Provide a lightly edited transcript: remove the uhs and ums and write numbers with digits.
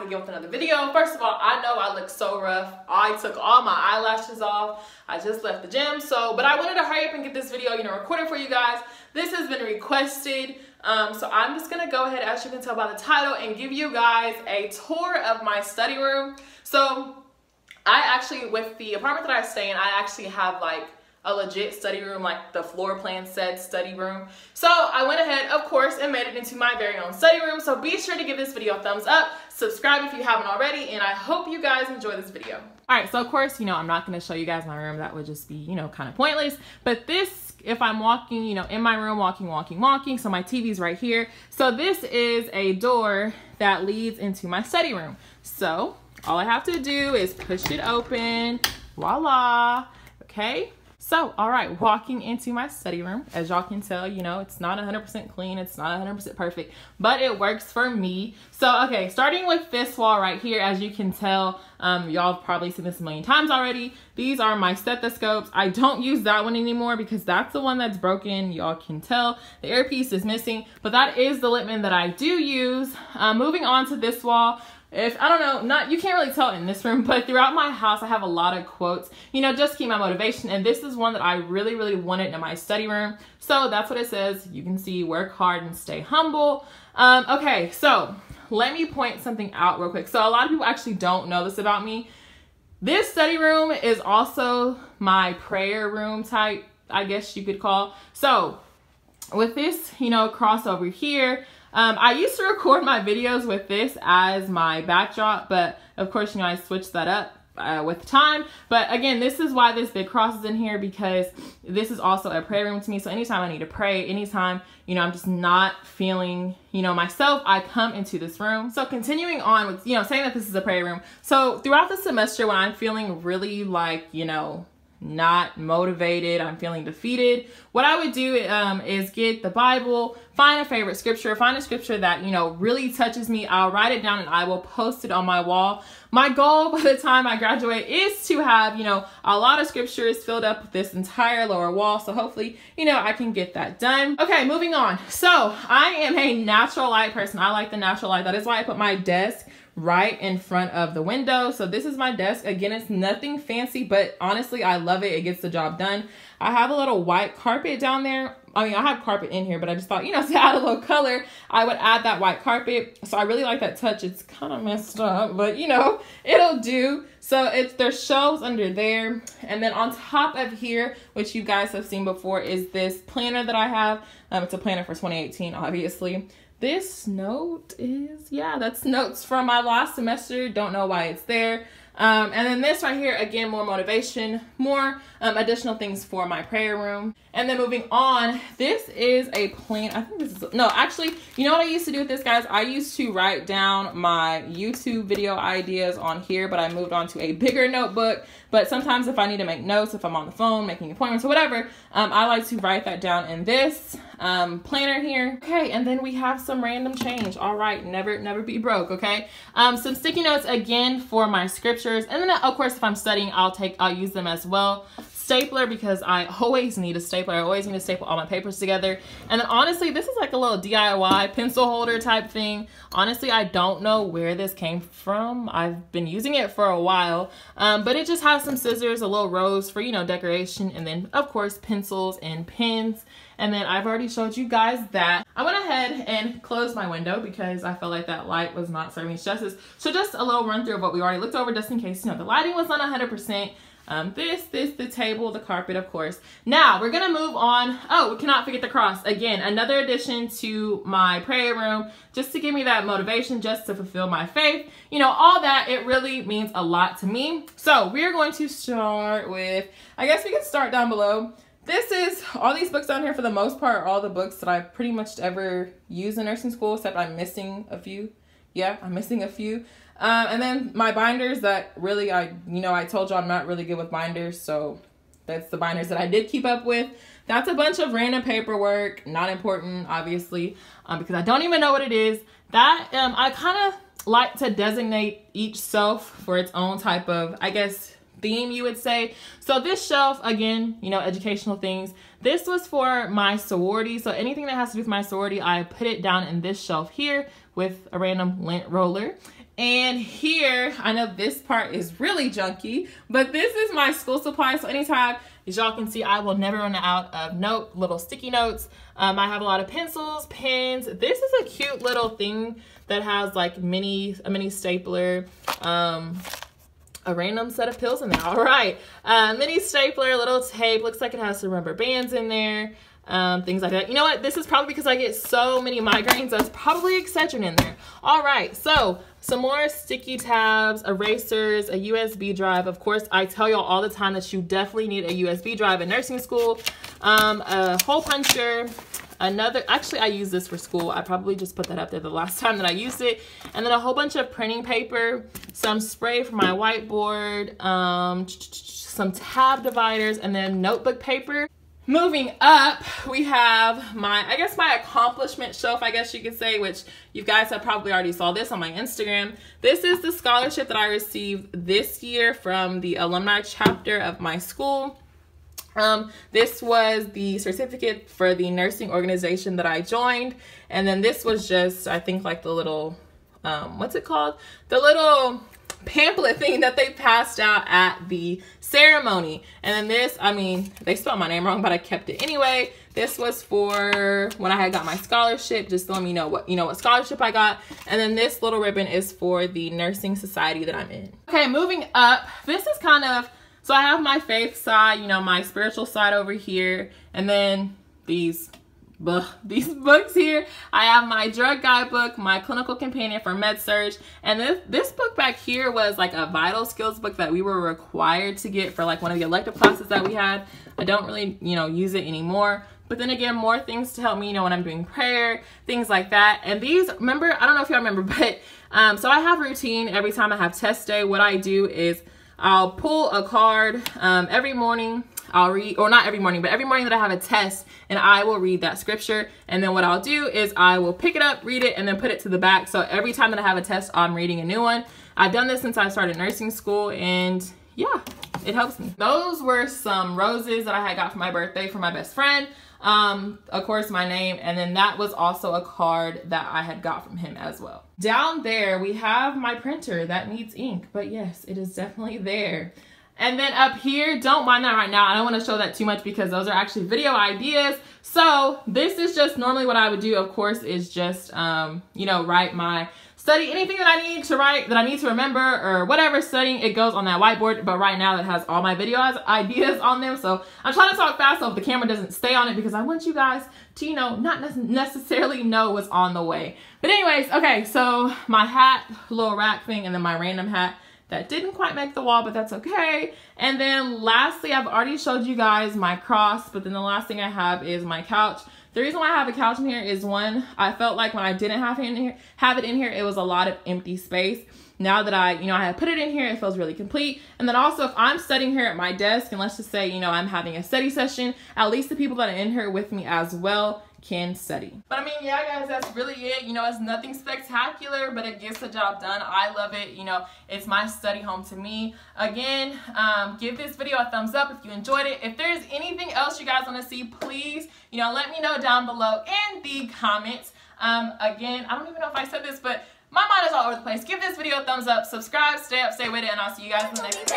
back again with another video. First of all, I know I look so rough. I took all my eyelashes off. I just left the gym, but I wanted to hurry up and get this video, recorded for you guys. This has been requested, so I'm just gonna go ahead, as you can tell by the title, and give you guys a tour of my study room. So I actually, with the apartment that I stay in, I actually have like a legit study room, like the floor plan said study room. So I went ahead, of course, and made it into my very own study room. So be sure to give this video a thumbs up, subscribe if you haven't already, and I hope you guys enjoy this video. All right, so of course, I'm not gonna show you guys my room. That would just be, kind of pointless. But this, if I'm walking, in my room, walking, so my TV's right here. So this is a door that leads into my study room. So all I have to do is push it open, voila, okay? So, all right, walking into my study room, as y'all can tell, it's not 100% clean, it's not 100% perfect, but it works for me. So, okay, starting with this wall right here, as you can tell, y'all probably seen this a million times already. These are my stethoscopes. I don't use that one anymore because that's the one that's broken. Y'all can tell the earpiece is missing, but that is the Littman that I do use. Moving on to this wall. I don't know, you can't really tell in this room, but throughout my house, I have a lot of quotes, just keep my motivation. And this is one that I really, really wanted in my study room. So that's what it says. You can see, work hard and stay humble. Okay, so let me point something out real quick. So a lot of people actually don't know this about me. This study room is also my prayer room type, I guess you could call. So with this, crossover here, I used to record my videos with this as my backdrop, but of course, I switched that up with time. But again, this is why this big cross is in here, because this is also a prayer room to me. So anytime I need to pray, anytime, I'm just not feeling, myself, I come into this room. So continuing on with, saying that this is a prayer room. So throughout the semester, when I'm feeling really like, not motivated, I'm feeling defeated, what I would do is get the Bible, find a favorite scripture, find a scripture that, really touches me. I'll write it down and I will post it on my wall. My goal by the time I graduate is to have, a lot of scriptures filled up with this entire lower wall. So hopefully, I can get that done. Okay, moving on. So I am a natural light person. I like the natural light. That is why I put my desk right in front of the window. So this is my desk. Again, it's nothing fancy, but honestly, I love it. It gets the job done. I have a little white carpet down there. I mean, I have carpet in here, but I just thought, to add a little color, I would add that white carpet. So I really like that touch. It's kind of messed up, but it'll do. So there's shelves under there. And then on top of here, which you guys have seen before, is this planner that I have. It's a planner for 2018, obviously. This note is, that's notes from my last semester. Don't know why it's there. And then this right here, again, more motivation, more additional things for my prayer room. And then moving on, this is a plan. I think this is, no, actually, you know what I used to do with this, guys? I used to write down my YouTube video ideas on here, but I moved on to a bigger notebook. But sometimes if I need to make notes, if I'm on the phone, making appointments or whatever, I like to write that down in this planner here. Okay, and then we have some random change. All right, never be broke, okay? Some sticky notes, again, for my scriptures. And then, of course, if I'm studying, I'll use them as well. Stapler, because I always need a stapler. I always need to staple all my papers together. And then honestly, this is like a little DIY pencil holder type thing. Honestly, I don't know where this came from. I've been using it for a while, but it just has some scissors, a little rose for, decoration, and then of course pencils and pens. And then I've already showed you guys that. I went ahead and closed my window because I felt like that light was not serving its justice. So just a little run through of what we already looked over, just in case, the lighting was not 100%. The table, the carpet, of course. Now we're gonna move on. Oh, we cannot forget the cross. Again, another addition to my prayer room, just to give me that motivation, just to fulfill my faith. All that, it really means a lot to me. So we're going to start with, I guess we can start down below. This is, all these books down here for the most part are all the books that I've pretty much ever used in nursing school, except I'm missing a few. Yeah, I'm missing a few. And then my binders that really, I told you I'm not really good with binders. So that's the binders that I did keep up with. That's a bunch of random paperwork, not important, obviously, because I don't even know what it is. That, I kind of like to designate each shelf for its own type of, I guess, theme, you would say. So this shelf, again, educational things. This was for my sorority. So anything that has to do with my sorority, I put it down in this shelf here with a random lint roller. And here, I know this part is really junky, but this is my school supply. So anytime, as y'all can see, I will never run out of little sticky notes. I have a lot of pencils, pens. This is a cute little thing that has like a mini stapler, a random set of pills in there. All right, mini stapler, little tape. Looks like it has some rubber bands in there. Things like that. You know what? This is probably because I get so many migraines. That's probably Excedrin in there. All right, so some more sticky tabs, erasers, a USB drive. Of course, I tell y'all all the time that you definitely need a USB drive in nursing school. A hole puncher. Actually, I use this for school. I probably just put that up there the last time that I used it. And then a whole bunch of printing paper, some spray for my whiteboard, some tab dividers, and then notebook paper. Moving up, we have my accomplishment shelf, I guess you could say, which you guys have probably already saw this on my Instagram. This is the scholarship that I received this year from the alumni chapter of my school. This was the certificate for the nursing organization that I joined. And then this was just, I think, like the little, what's it called? The little pamphlet thing that they passed out at the ceremony. And then this, I mean, they spelled my name wrong, but I kept it anyway. This was for when I had got my scholarship, just to let me know what scholarship I got. And then this little ribbon is for the nursing society that I'm in. Okay, moving up, this is kind of, so I have my faith side, my spiritual side over here, and then these books here. I have my drug guide book, my clinical companion for med-surg, and this book back here was like a vital skills book that we were required to get for like one of the elective classes that we had. I don't really, use it anymore. But then again, more things to help me, when I'm doing prayer, things like that. And these, remember, I don't know if y'all remember, but so I have routine every time I have test day. What I do is I'll pull a card every morning. I'll read, or not every morning, but every morning that I have a test, and I will read that scripture. And then what I'll do is I will pick it up, read it, and then put it to the back. So every time that I have a test, I'm reading a new one. I've done this since I started nursing school, and yeah, it helps me. Those were some roses that I had got for my birthday from my best friend. Of course, my name, and then that was also a card that I had got from him as well. Down there, we have my printer that needs ink, but yes, it is definitely there. And then up here, don't mind that right now. I don't want to show that too much because those are actually video ideas. So this is just normally what I would do, of course, is just, write my study, anything that I need to write, that I need to remember, or whatever studying, it goes on that whiteboard. But right now it has all my video ideas on them. So I'm trying to talk fast so if the camera doesn't stay on it, because I want you guys to, not necessarily know what's on the way. But anyways, okay, so my hat, little rack thing, and then my random hat. That didn't quite make the wall, but that's okay. And then lastly, I've already showed you guys my cross, but then the last thing I have is my couch. The reason why I have a couch in here is, one, I felt like when I didn't have it in here, it was a lot of empty space. Now that I had put it in here, it feels really complete. And then also, if I'm studying here at my desk, and let's just say, I'm having a study session, at least the people that are in here with me as well can study. But I mean, yeah, guys, that's really it. It's nothing spectacular, but it gets the job done. I love it. It's my study home to me. Again, give this video a thumbs up if you enjoyed it. If there's anything else you guys want to see, please, let me know down below in the comments. Again, I don't even know if I said this, but my mind is all over the place. Give this video a thumbs up, subscribe, stay up, stay with it, and I'll see you guys in the next video.